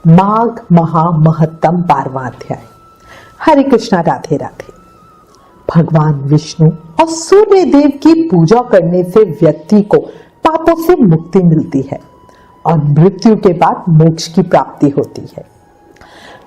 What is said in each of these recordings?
माघ महामहत्तम 12वां अध्याय। हरे कृष्णा, राधे राधे। भगवान विष्णु और सूर्य देव की पूजा करने से व्यक्ति को पापों से मुक्ति मिलती है और मृत्यु के बाद मोक्ष की प्राप्ति होती है।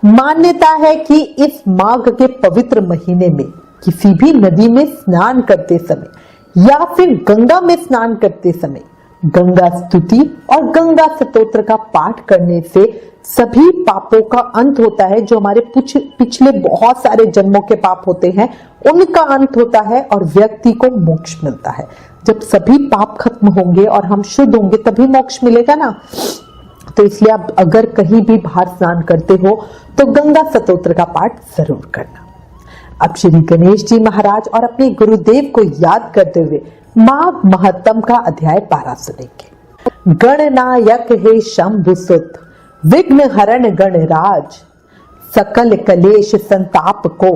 मान्यता है कि इस माघ के पवित्र महीने में किसी भी नदी में स्नान करते समय या फिर गंगा में स्नान करते समय गंगा स्तुति और गंगा स्तोत्र का पाठ करने से सभी पापों का अंत होता है। जो हमारे पिछले बहुत सारे जन्मों के पाप होते हैं उनका अंत होता है और व्यक्ति को मोक्ष मिलता है। जब सभी पाप खत्म होंगे और हम शुद्ध होंगे तभी मोक्ष मिलेगा ना। तो इसलिए आप अगर कहीं भी बाहर स्नान करते हो तो गंगा स्तोत्र का पाठ जरूर करना। अब श्री गणेश जी महाराज और अपने गुरुदेव को याद करते हुए माघ महत्तम का अध्याय 12 सुनेंगे। गणनायक हे शंभुसुत, विघ्न हरण गणराज, सकल कलेश संताप को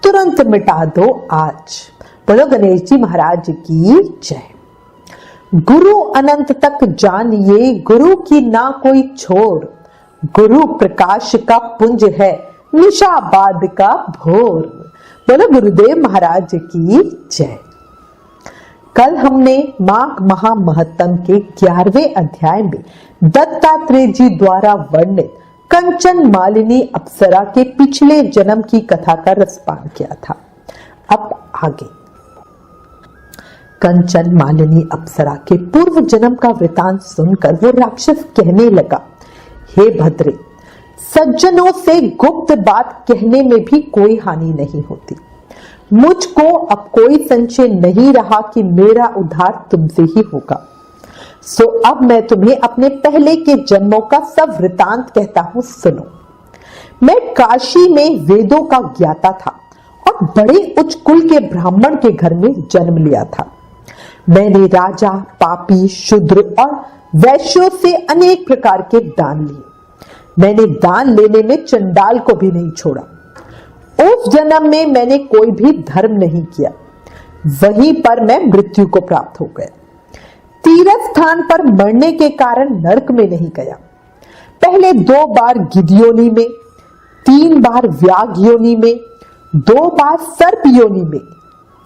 तुरंत मिटा दो आज। बोलो गणेश जी महाराज की जय। गुरु अनंत तक जानिए, गुरु की ना कोई छोर, गुरु प्रकाश का पुंज है, निशाबाद का भोर। बोलो गुरुदेव महाराज की जय। कल हमने माघ महामहत्तम के 11वें अध्याय में दत्तात्रेय जी द्वारा वर्णित कंचन मालिनी अप्सरा के पिछले जन्म की कथा का रसपान किया था। अब आगे कंचन मालिनी अप्सरा के पूर्व जन्म का वृतांत सुनकर वो राक्षस कहने लगा, हे भद्रे, सज्जनों से गुप्त बात कहने में भी कोई हानि नहीं होती। मुझको अब कोई संशय नहीं रहा कि मेरा उद्धार तुमसे ही होगा। सो अब मैं तुम्हें अपने पहले के जन्मों का सब वृतांत कहता हूं, सुनो। मैं काशी में वेदों का ज्ञाता था और बड़े उच्च कुल के ब्राह्मण के घर में जन्म लिया था। मैंने राजा, पापी, शूद्र और वैश्यों से अनेक प्रकार के दान लिए। मैंने दान लेने में चंडाल को भी नहीं छोड़ा। उस जन्म में मैंने कोई भी धर्म नहीं किया। वहीं पर मैं मृत्यु को प्राप्त हो गया। तीर्थ स्थान पर मरने के कारण नरक में नहीं गया। पहले 2 बार गिद्ध योनि में, 3 बार व्याघ योनि में, 2 बार सर्प योनि में,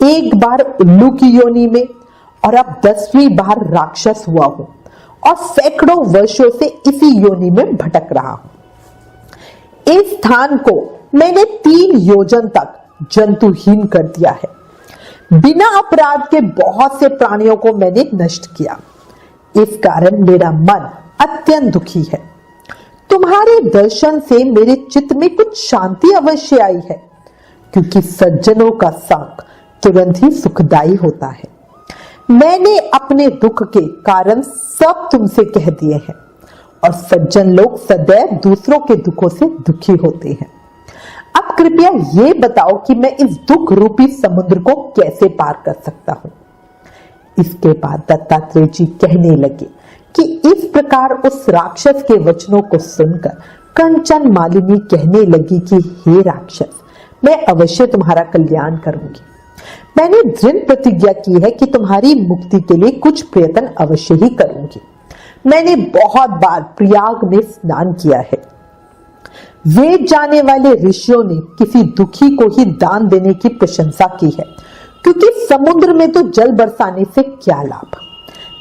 1 बार उल्लू की योनि में और अब 10वीं बार राक्षस हुआ हूं और सैकड़ों वर्षों से इसी योनि में भटक रहा हूं। इस स्थान को मैंने 3 योजन तक जंतुहीन कर दिया है। बिना अपराध के बहुत से प्राणियों को मैंने नष्ट किया। इस कारण मेरा मन अत्यंत दुखी है। तुम्हारे दर्शन से मेरे चित्त में कुछ शांति अवश्य आई है, क्योंकि सज्जनों का संग तुरंत ही सुखदायी होता है। मैंने अपने दुख के कारण सब तुमसे कह दिए हैं और सज्जन लोग सदैव दूसरों के दुखों से दुखी होते हैं। अब कृपया ये बताओ कि मैं इस दुख रूपी समुद्र को कैसे पार कर सकता हूं। इसके बाद दत्तात्रेय जी कहने लगे कि इस प्रकार उस राक्षस के वचनों को सुनकर कंचन मालिनी कहने लगी कि हे राक्षस, मैं अवश्य तुम्हारा कल्याण करूंगी। मैंने दृढ़ प्रतिज्ञा की है कि तुम्हारी मुक्ति के लिए कुछ प्रयत्न अवश्य ही करूंगी। मैंने बहुत बार प्रयाग में स्नान किया है। वेद जाने वाले ऋषियों ने किसी दुखी को ही दान देने की प्रशंसा की है, क्योंकि समुद्र में तो जल बरसाने से क्या लाभ।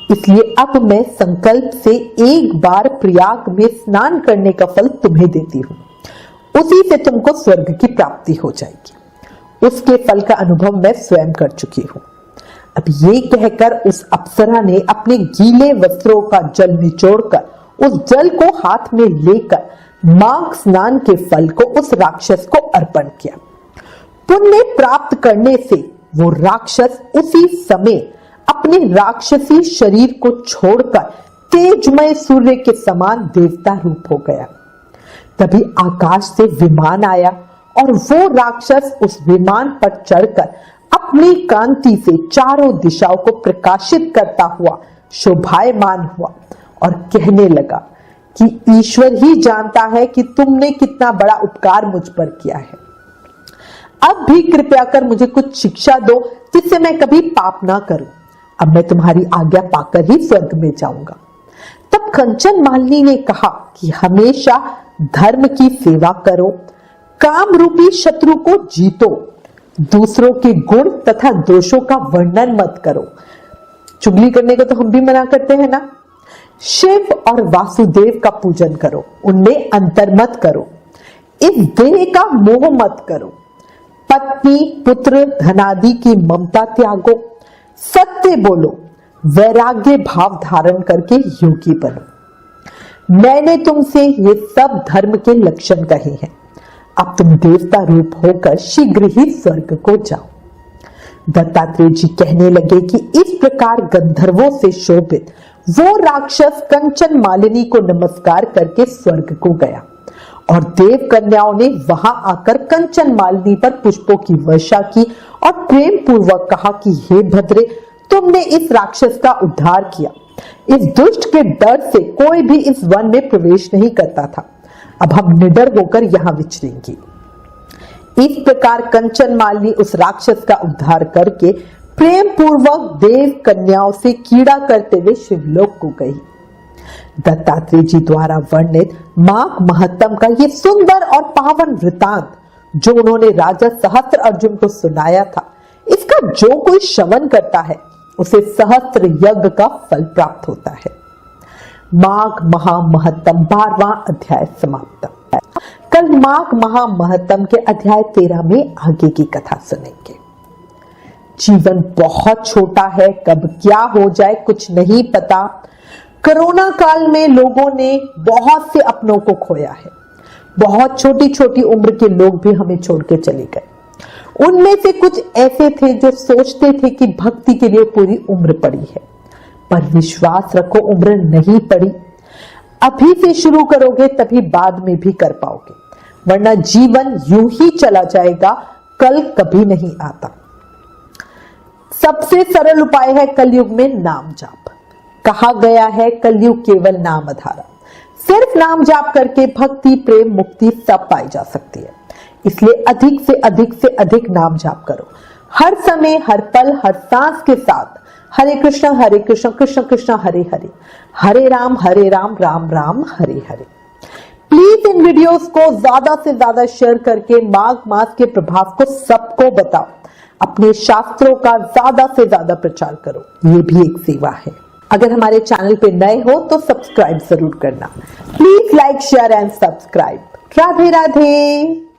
इसलिए अब मैं संकल्प से 1 बार प्रयाग में स्नान करने का फल तुम्हें देती हूँ। उसी से तुमको स्वर्ग की प्राप्ति हो जाएगी। उसके फल का अनुभव मैं स्वयं कर चुकी हूँ। अब ये कहकर उस अप्सरा ने अपने गीले वस्त्रों का जल निचोड़कर उस जल को हाथ में लेकर माघ स्नान के फल को उस राक्षस को अर्पण किया। पुण्य प्राप्त करने से वो राक्षस उसी समय अपने राक्षसी शरीर को छोड़कर तेजमय सूर्य के समान देवता रूप हो गया। तभी आकाश से विमान आया और वो राक्षस उस विमान पर चढ़कर अपनी कांति से चारों दिशाओं को प्रकाशित करता हुआ शोभायमान हुआ और कहने लगा कि ईश्वर ही जानता है कि तुमने कितना बड़ा उपकार मुझ पर किया है। अब भी कृपया कर मुझे कुछ शिक्षा दो जिससे मैं कभी पाप ना करूं। अब मैं तुम्हारी आज्ञा पाकर ही स्वर्ग में जाऊंगा। तब कंचन मालिनी ने कहा कि हमेशा धर्म की सेवा करो, काम रूपी शत्रु को जीतो, दूसरों के गुण तथा दोषों का वर्णन मत करो। चुगली करने को तो हम भी मना करते हैं ना। शिव और वासुदेव का पूजन करो, उनमें अंतर मत करो, इस देह का मोह मत करो, पत्नी पुत्र धनादि की ममता त्यागो, सत्य बोलो, वैराग्य भाव धारण करके योगी बनो। मैंने तुमसे ये सब धर्म के लक्षण कहे हैं। अब तुम देवता रूप होकर शीघ्र ही स्वर्ग को जाओ। दत्तात्रेय जी कहने लगे कि इस प्रकार गंधर्वों से शोभित वो राक्षस कंचन मालिनी को नमस्कार करके स्वर्ग को गया और देव कन्याओं ने वहां आकर कंचन मालिनी पर पुष्पों की वर्षा की और प्रेम पूर्वक कहा कि हे भद्रे, तुमने इस राक्षस का उद्धार किया। इस दुष्ट के डर से कोई भी इस वन में प्रवेश नहीं करता था। अब हम निडर होकर यहां विचरेंगे। इस प्रकार कंचन मालिनी उस राक्षस का उद्धार करके प्रेम पूर्वक देव कन्याओं से कीड़ा करते हुए शिवलोक को गई। दत्तात्रेय जी द्वारा वर्णित माघ महत्तम का ये सुंदर और पावन वृतांत जो उन्होंने राजा सहस्त्र अर्जुन को सुनाया था, इसका जो कोई श्रवण करता है उसे सहस्त्र यज्ञ का फल प्राप्त होता है। माघ महामहत्तम 12वां अध्याय समाप्त। कल माघ महामहत्तम के अध्याय 13 में आगे की कथा सुनेंगे। जीवन बहुत छोटा है, कब क्या हो जाए कुछ नहीं पता। कोरोना काल में लोगों ने बहुत से अपनों को खोया है। बहुत छोटी छोटी उम्र के लोग भी हमें छोड़ के चले गए। उनमें से कुछ ऐसे थे जो सोचते थे कि भक्ति के लिए पूरी उम्र पड़ी है, पर विश्वास रखो उम्र नहीं पड़ी। अभी से शुरू करोगे तभी बाद में भी कर पाओगे, वरना जीवन यूं ही चला जाएगा, कल कभी नहीं आता। सबसे सरल उपाय है कलयुग में नाम जाप। कहा गया है कलयुग केवल नाम आधारा। सिर्फ नाम जाप करके भक्ति प्रेम मुक्ति सब पाई जा सकती है। इसलिए अधिक से अधिक नाम जाप करो। हर समय हर पल हर सांस के साथ हरे कृष्ण कृष्ण कृष्ण हरे हरे, हरे Ram Ram Ram Hare Hare. Please in videos को ज्यादा से ज्यादा शेयर करके माघ मास के प्रभाव को सबको बताओ। अपने शास्त्रों का ज्यादा से ज्यादा प्रचार करो, ये भी एक सेवा है। अगर हमारे चैनल पे नए हो तो सब्सक्राइब जरूर करना। Please like share and subscribe. Radhe Radhe.